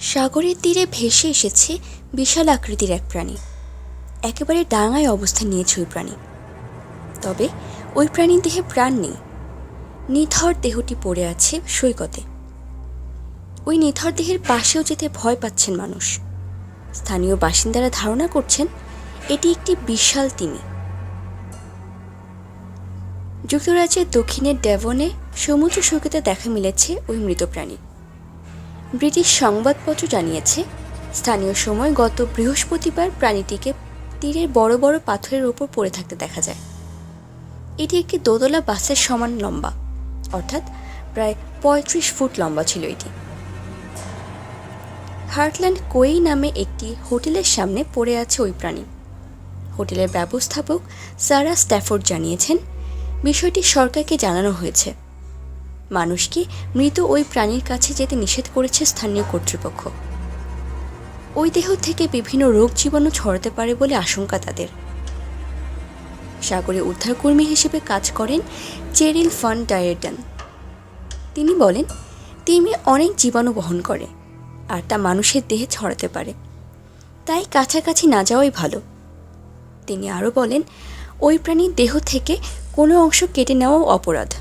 সাগরের তীরে ভেসে এসেছে বিশাল আকৃতির এক প্রাণী। একেবারে ডাঙায় অবস্থান নিয়েছে ওই প্রাণী। তবে ওই প্রাণীর দেহে প্রাণ নেই। নিথর দেহটি পড়ে আছে সৈকতে। ওই নিথর দেহের পাশেও যেতে ভয় পাচ্ছেন মানুষ। স্থানীয় বাসিন্দারা ধারণা করছেন এটি একটি বিশাল তিমি। যুক্তরাজ্যের দক্ষিণের ডেভনে সমুদ্র সৈকতে দেখা মিলেছে ওই মৃত প্রাণী। ব্রিটিশ সংবাদপত্র জানিয়েছে, স্থানীয় সময় গত বৃহস্পতিবার প্রাণীটিকে তীরের বড় বড় পাথরের ওপর পড়ে থাকতে দেখা যায়। এটি একটি দোতলা বাসের সমান লম্বা, অর্থাৎ প্রায় ৩৫ ফুট লম্বা ছিল এটি। হার্টল্যান্ড কোয়েই নামে একটি হোটেলের সামনে পড়ে আছে ওই প্রাণী। হোটেলের ব্যবস্থাপক সারা স্ট্যাফোর্ড জানিয়েছেন, বিষয়টি সরকারকে জানানো হয়েছে। মানুষকে মৃত ওই প্রাণীর কাছে যেতে নিষেধ করেছে স্থানীয় কর্তৃপক্ষ। ওই দেহ থেকে বিভিন্ন রোগ জীবাণু ছড়াতে পারে বলে আশঙ্কা তাদের। সাগরে উদ্ধারকর্মী হিসেবে কাজ করেন চেরিল ফান ডায়েরডন। তিনি বলেন, তিমি অনেক জীবাণু বহন করে আর তা মানুষের দেহে ছড়াতে পারে, তাই কাছাকাছি না যাওয়াই ভালো। তিনি আরও বলেন, ওই প্রাণীর দেহ থেকে কোনো অংশ কেটে নেওয়াও অপরাধ।